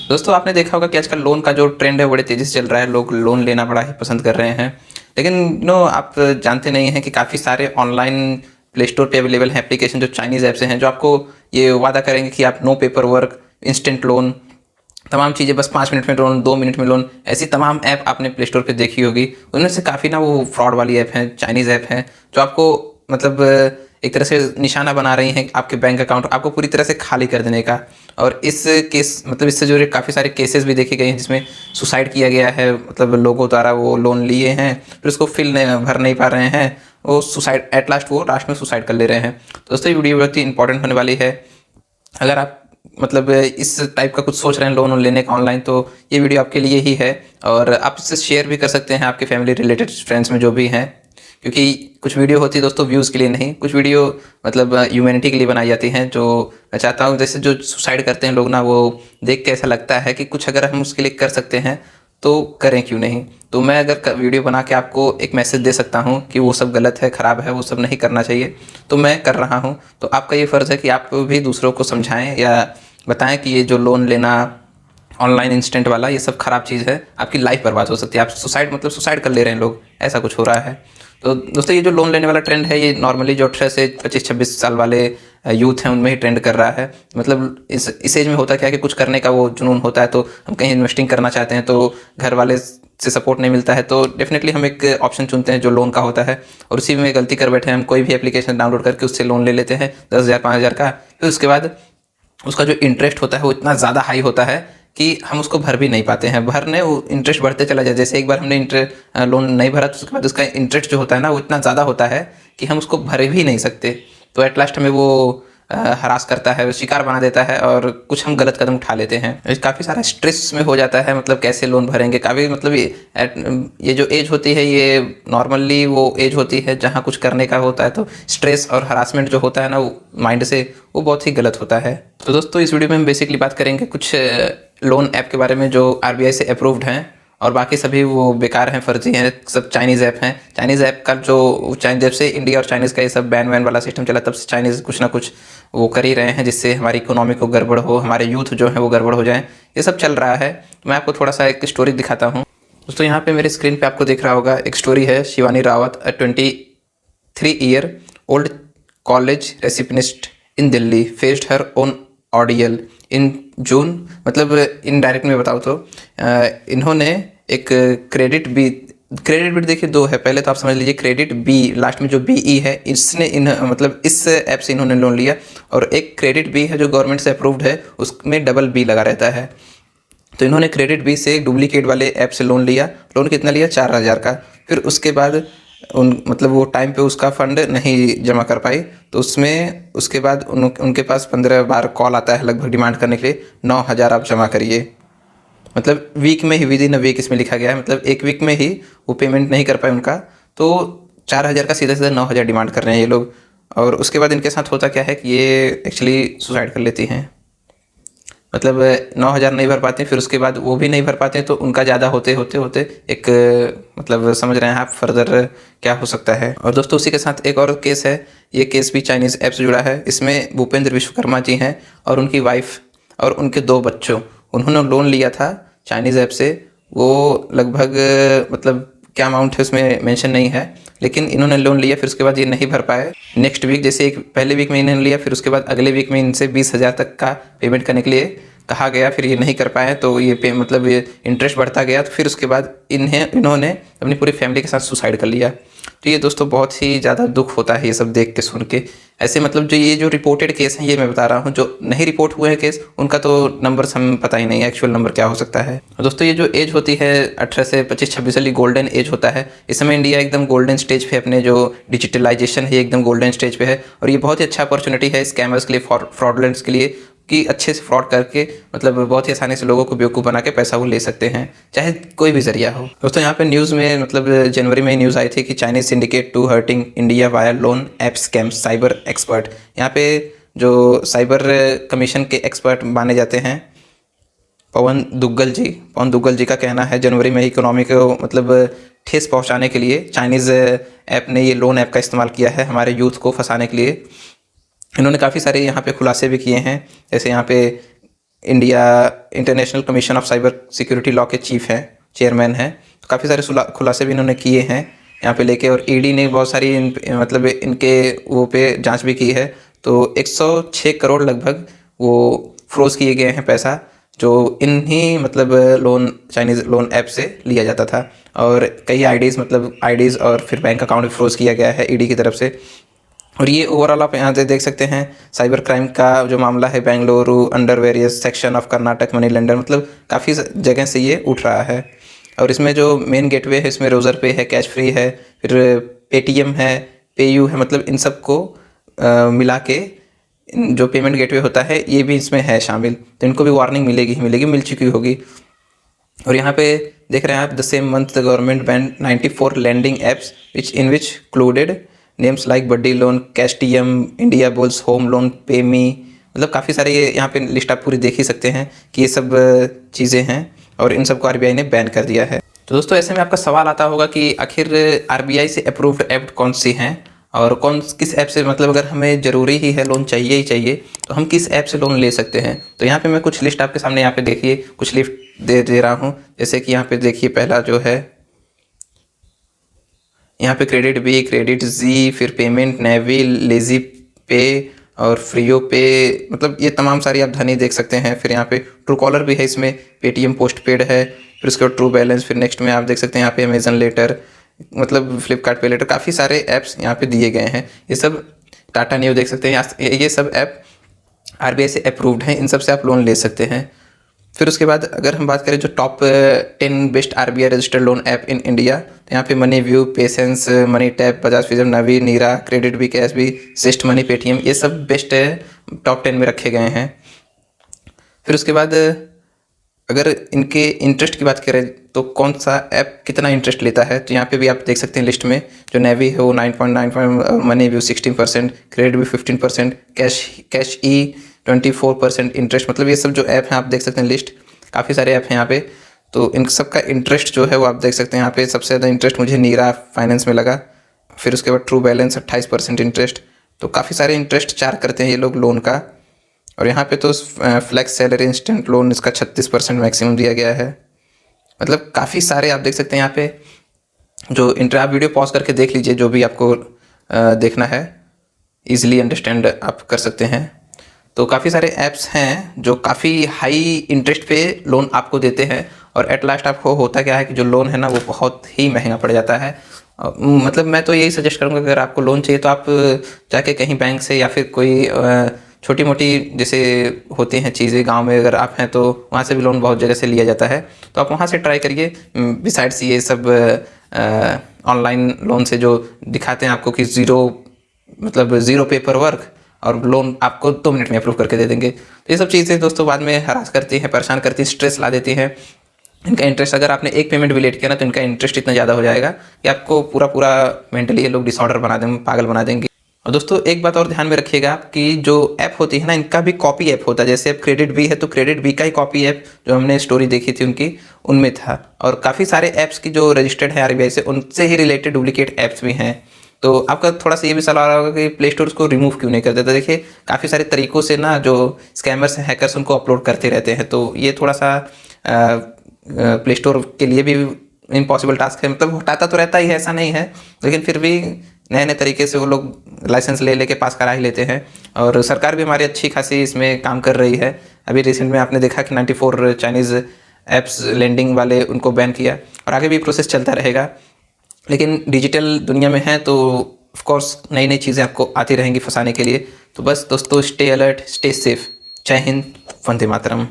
दोस्तों आपने देखा होगा कि आजकल लोन का जो ट्रेंड है बड़े तेज़ी से चल रहा है। लोग लोन लेना बड़ा ही पसंद कर रहे हैं। लेकिन आप जानते नहीं हैं कि काफ़ी सारे ऑनलाइन प्ले स्टोर पे अवेलेबल हैं एप्लीकेशन जो चाइनीज़ ऐप से हैं, जो आपको ये वादा करेंगे कि आप no paper work, instant loan, तमाम चीज़ें बस 5 मिनट में लोन, 2 मिनट में लोन, ऐसी तमाम ऐप आपने प्ले स्टोर पे देखी होगी। उनमें से काफ़ी वो फ्रॉड वाली ऐप हैं, चाइनीज़ ऐप हैं, जो आपको मतलब एक तरह से निशाना बना रही हैं आपके बैंक अकाउंट आपको पूरी तरह से खाली कर देने का। और इस केस इससे जुड़े काफ़ी सारे केसेस भी देखे गए हैं जिसमें सुसाइड किया गया है। लोगों द्वारा वो लोन लिए हैं, फिर उसको भर नहीं पा रहे हैं, वो सुसाइड एट लास्ट वो लास्ट में सुसाइड कर ले रहे हैं। तो दोस्तों ये वीडियो बहुत ही इंपॉर्टेंट होने वाली है। अगर आप इस टाइप का कुछ सोच रहे हैं लोन लेने का ऑनलाइन, तो ये वीडियो आपके लिए ही है। और आप इससे शेयर भी कर सकते हैं आपके फैमिली रिलेटेड फ्रेंड्स में जो भी हैं, क्योंकि कुछ वीडियो होती है दोस्तों व्यूज़ के लिए नहीं, कुछ वीडियो ह्यूमैनिटी के लिए बनाई जाती हैं। जो मैं चाहता हूँ जैसे जो सुसाइड करते हैं लोग वो देख के ऐसा लगता है कि कुछ अगर हम उसके लिए कर सकते हैं तो करें क्यों नहीं। तो मैं अगर वीडियो बना के आपको एक मैसेज दे सकता हूँ कि वो सब गलत है, ख़राब है, वो सब नहीं करना चाहिए, तो मैं कर रहा हूँ। तो आपका ये फ़र्ज़ है कि आप भी दूसरों को समझाएं या बताएं कि ये जो लोन लेना ऑनलाइन इंस्टेंट वाला ये सब ख़राब चीज़ है, आपकी लाइफ बर्बाद हो सकती है। आप सुसाइड कर ले रहे हैं लोग, ऐसा कुछ हो रहा है। तो दोस्तों ये जो लोन लेने वाला ट्रेंड है, ये नॉर्मली जो 18 से 25-26 साल वाले यूथ हैं उनमें ही ट्रेंड कर रहा है। इस एज में होता क्या है कि कुछ करने का वो जुनून होता है, तो हम कहीं इन्वेस्टिंग करना चाहते हैं, तो घर वाले से सपोर्ट नहीं मिलता है, तो डेफिनेटली हम एक ऑप्शन चुनते हैं जो लोन का होता है। और उसी में गलती कर बैठे हैं, हम कोई भी एप्लीकेशन डाउनलोड करके उससे लोन ले लेते हैं 10,000 5,000 का। फिर उसके बाद उसका जो इंटरेस्ट होता है वो इतना ज़्यादा हाई होता है कि हम उसको भर भी नहीं पाते हैं। भरने वो इंटरेस्ट बढ़ते चला जाए, जैसे एक बार हमने लोन नहीं भरा तो उसके बाद उसका इंटरेस्ट जो होता है वो इतना ज़्यादा होता है कि हम उसको भर भी नहीं सकते। तो एट लास्ट हमें वो हरास करता है, शिकार बना देता है और कुछ हम गलत कदम उठा लेते हैं। काफ़ी सारा स्ट्रेस में हो जाता है, कैसे लोन भरेंगे। काफ़ी ये जो एज होती है ये नॉर्मली वो एज होती है जहाँ कुछ करने का होता है, तो स्ट्रेस और हरासमेंट जो होता है वो माइंड से वो बहुत ही गलत होता है। तो दोस्तों इस वीडियो में हम बेसिकली बात करेंगे कुछ लोन ऐप के बारे में जो आरबीआई से अप्रूव्ड हैं, और बाकी सभी वो बेकार हैं, फर्जी हैं, सब चाइनीज़ ऐप हैं। चाइनीज़ ऐप का जो जब से इंडिया और चाइनीज़ का ये सब बैन वैन वाला सिस्टम चला, तब से चाइनीज़ कुछ ना कुछ वो कर ही रहे हैं जिससे हमारी इकोनॉमी को गड़बड़ हो, हमारे यूथ जो है वो गड़बड़ हो जाए, ये सब चल रहा है। तो मैं आपको थोड़ा सा एक स्टोरी दिखाता हूँ। दोस्तों यहाँ पे मेरे स्क्रीन पे आपको दिख रहा होगा एक स्टोरी है। Shivani Rawat, 23-year old college receptionist in Delhi faced her own ordeal in June. Indirect में बताऊँ तो इन्होंने एक क्रेडिट बिट देखिए दो है। पहले तो आप समझ लीजिए क्रेडिट बी, लास्ट में जो बी ई है, इसने इस ऐप से इन्होंने लोन लिया। और एक क्रेडिट बी है जो गवर्नमेंट से अप्रूव्ड है, उसमें डबल बी लगा रहता है। तो इन्होंने क्रेडिट बी से एक डुप्लीकेट वाले ऐप से लोन लिया। लोन कितना लिया? 4,000 का। फिर उसके बाद वो टाइम पे उसका फंड नहीं जमा कर पाई, तो उसके बाद उनके पास 15 बार कॉल आता है लगभग डिमांड करने के लिए 9,000 आप जमा करिए। वीक में ही, विद इन अ वीक इसमें लिखा गया है, एक वीक में ही वो पेमेंट नहीं कर पाए उनका, तो 4,000 का सीधा सीधा 9,000 डिमांड कर रहे हैं ये लोग। और उसके बाद इनके साथ होता क्या है कि ये एक्चुअली सुसाइड कर लेती हैं। 9,000 नहीं भर पाते, फिर उसके बाद वो भी नहीं भर पाते, तो उनका ज़्यादा होते होते होते एक समझ रहे हैं आप फर्दर क्या हो सकता है। और दोस्तों उसी के साथ एक और केस है। ये केस भी चाइनीज़ ऐप से जुड़ा है। इसमें भूपेंद्र विश्वकर्मा जी हैं और उनकी वाइफ और उनके 2 बच्चों, उन्होंने लोन लिया था चाइनीज़ ऐप से। वो लगभग क्या अमाउंट है उसमें मेंशन नहीं है, लेकिन इन्होंने लोन लिया, फिर उसके बाद ये नहीं भर पाए। नेक्स्ट वीक, जैसे एक पहले वीक में इन्होंने लिया, फिर उसके बाद अगले वीक में इनसे 20,000 तक का पेमेंट करने के लिए कहा गया, फिर ये नहीं कर पाए, तो ये ये इंटरेस्ट बढ़ता गया। तो फिर उसके बाद इन्होंने अपनी पूरी फैमिली के साथ सुसाइड कर लिया। तो ये दोस्तों बहुत ही ज़्यादा दुख होता है ये सब देख के, सुन के। ऐसे जो रिपोर्टेड केस हैं ये मैं बता रहा हूँ, जो नहीं रिपोर्ट हुए हैं केस उनका तो नंबर्स हम पता ही नहीं है एक्चुअल नंबर क्या हो सकता है। दोस्तों ये जो एज होती है 18 से 25-26 वाली, गोल्डन एज होता है। इस समय इंडिया एकदम गोल्डन स्टेज पे, अपने जो डिजिटलाइजेशन है एकदम गोल्डन स्टेज पे है। और ये बहुत ही अच्छा अपॉर्चुनिटी है स्कैमर्स के लिए, फ्रॉडलेंट्स के लिए, कि अच्छे से फ्रॉड करके बहुत ही आसानी से लोगों को बेवकूफ़ बना के पैसा वो ले सकते हैं, चाहे कोई भी जरिया हो। दोस्तों यहाँ पे न्यूज़ में जनवरी में ही न्यूज़ आई थी कि Chinese syndicate to hurting India via loan app scam cyber expert. यहाँ पे जो साइबर कमीशन के एक्सपर्ट माने जाते हैं पवन दुग्गल जी का कहना है जनवरी में इकोनॉमी को ठेस पहुँचाने के लिए चाइनीज़ ऐप ने ये लोन ऐप का इस्तेमाल किया है हमारे यूथ को फंसाने के लिए। इन्होंने काफ़ी सारे यहाँ पे खुलासे भी किए हैं। जैसे यहाँ पे India international commission of cyber security law के चीफ हैं, चेयरमैन हैं। तो काफ़ी सारे खुलासे भी इन्होंने किए हैं यहाँ पे लेके, और ईडी ने बहुत सारी मतलब इनके वो पे जांच भी की है। तो 106 करोड़ लगभग वो फ्रोज किए गए हैं पैसा, जो इन्हीं मतलब चाइनीज़ लोन ऐप से लिया जाता था। और कई आईडीज़ और फिर बैंक अकाउंट भी फ्रोज किया गया है ईडी की तरफ से। और ये ओवरऑल आप यहाँ से देख सकते हैं साइबर क्राइम का जो मामला है Bengaluru under various section of Karnataka money lender, मतलब काफ़ी जगह से ये उठ रहा है। और इसमें जो मेन गेटवे है इसमें रोज़र पे है, कैश फ्री है, फिर पेटीएम है, पेयू है, मतलब इन सब को मिला के जो पेमेंट गेटवे होता है ये भी इसमें है शामिल। तो इनको भी वार्निंग मिलेगी ही मिलेगी, मिल चुकी होगी। और यहाँ पे देख रहे हैं आप the same month the government banned 94 lending apps which included names like Buddy Loan, CashTM, India Bulls, Home Loan, Paymi, मतलब काफ़ी सारे ये यहाँ पे लिस्ट आप पूरी देख ही सकते हैं कि ये सब चीज़ें हैं और इन सबको आरबीआई ने बैन कर दिया है। तो दोस्तों ऐसे में आपका सवाल आता होगा कि आखिर आरबीआई से अप्रूव्ड ऐप कौन सी हैं और किस ऐप से, मतलब अगर हमें ज़रूरी ही है लोन चाहिए ही चाहिए तो हम किस ऐप से लोन ले सकते हैं। तो यहाँ पे मैं कुछ लिस्ट आपके सामने यहाँ पे देखिए कुछ लिस्ट दे रहा हूँ। जैसे कि यहाँ पे देखिए पहला जो है यहाँ पे क्रेडिट बी, क्रेडिट जी, फिर पेमेंट नेवी, लेजी पे और फ्रीओ पे, मतलब ये तमाम सारी आप धनी देख सकते हैं। फिर यहाँ पे ट्रू कॉलर भी है, इसमें पेटीएम पोस्ट पेड है, फिर उसके बाद ट्रू बैलेंस, फिर नेक्स्ट में आप देख सकते हैं यहाँ पे अमेजन लेटर, मतलब फ्लिपकार्ट पे लेटर, काफ़ी सारे ऐप्स यहाँ पे दिए गए हैं। ये सब टाटा न्यू देख सकते हैं, ये सब ऐप आरबीआई से अप्रूव्ड हैं, इन सब से आप लोन ले सकते हैं। फिर उसके बाद अगर हम बात करें जो top 10 best RBI registered loan app in India, तो यहाँ पे Money View, PaySense, Money Tap, Bajaj फिजम, Navi, Nira, Credit Bee, Cash Bee, सिस्ट मनी, पेटीएम, ये सब बेस्ट टॉप 10 में रखे गए हैं। फिर उसके बाद अगर इनके इंटरेस्ट की बात करें तो कौन सा ऐप कितना इंटरेस्ट लेता है, तो यहाँ पे भी आप देख सकते हैं लिस्ट में। जो नेवी है वो 9.95, मनी व्यू 16%, क्रेडिट भी 15%, कैश ई 24% इंटरेस्ट, मतलब ये सब जो ऐप हैं आप देख सकते हैं लिस्ट, काफ़ी सारे ऐप हैं यहाँ पे। तो इन सब का इंटरेस्ट जो है वो आप देख सकते हैं यहाँ पे। सबसे ज़्यादा इंटरेस्ट मुझे नीरा फाइनेंस में लगा, फिर उसके बाद ट्रू बैलेंस 28% इंटरेस्ट। तो काफ़ी सारे इंटरेस्ट चार्ज करते हैं ये लोग लोन का। और यहाँ पे तो फ्लैक्स सैलरी इंस्टेंट लोन इसका 36% मैक्सिमम दिया गया है, मतलब काफ़ी सारे आप देख सकते हैं यहाँ पे। जो आप वीडियो पॉज करके देख लीजिए, जो भी आपको देखना है ईजिली अंडरस्टैंड आप कर सकते हैं। तो काफ़ी सारे ऐप्स हैं जो काफ़ी हाई इंटरेस्ट पे लोन आपको देते हैं, और एट लास्ट आपको होता क्या है कि जो लोन है ना वो बहुत ही महंगा पड़ जाता है। मतलब मैं तो यही सजेस्ट करूँगा अगर आपको लोन चाहिए तो आप जाके कहीं बैंक से या फिर कोई छोटी मोटी जैसे होती हैं चीज़ें गांव में अगर आप हैं तो वहाँ से भी लोन बहुत जगह से लिया जाता है, तो आप वहाँ से ट्राई करिए। बिसाइड्स ये सब ऑनलाइन लोन से जो दिखाते हैं आपको कि ज़ीरो पेपर वर्क और लोन आपको 2 मिनट में अप्रूव करके दे देंगे, तो ये सब चीज़ें दोस्तों बाद में हरास करती हैं, परेशान करती हैं, स्ट्रेस ला देती हैं। इनका इंटरेस्ट अगर आपने एक पेमेंट भी लेट किया ना तो इनका इंटरेस्ट इतना ज़्यादा हो जाएगा कि आपको पूरा मेंटली ये लोग डिसऑर्डर बना देंगे, पागल बना देंगे। और दोस्तों एक बात और ध्यान में रखिएगा आप कि जो ऐप होती है ना इनका भी कॉपी ऐप होता है। जैसे अब क्रेडिट बी है तो क्रेडिट बी का ही कॉपी ऐप जो हमने स्टोरी देखी थी उनकी उनमें था, और काफ़ी सारे ऐप्स की जो रजिस्टर्ड है आरबीआई से उनसे ही रिलेटेड डुप्लीकेट ऐप्स भी हैं। तो आपका थोड़ा सा ये भी सवाल आ रहा होगा कि प्ले स्टोर उसको रिमूव क्यों नहीं कर देता। देखिए काफ़ी सारे तरीक़ों से ना जो स्कैमर्स हैं, हैकर्स, उनको अपलोड करते रहते हैं, तो ये थोड़ा सा प्ले स्टोर के लिए भी इम्पॉसिबल टास्क है। मतलब हटाता तो रहता ही है, ऐसा नहीं है, लेकिन फिर भी नए नए तरीके से वो लोग लाइसेंस लेके पास करा ही लेते हैं। और सरकार भी हमारी अच्छी खासी इसमें काम कर रही है। अभी रिसेंट में आपने देखा कि 94 चाइनीज़ ऐप्स लेंडिंग वाले उनको बैन किया, और आगे भी प्रोसेस चलता रहेगा। लेकिन डिजिटल दुनिया में है तो ऑफ कोर्स नई नई चीज़ें आपको आती रहेंगी फंसाने के लिए। तो बस दोस्तों स्टे अलर्ट, स्टे सेफ। जय हिंद, वंदे मातरम।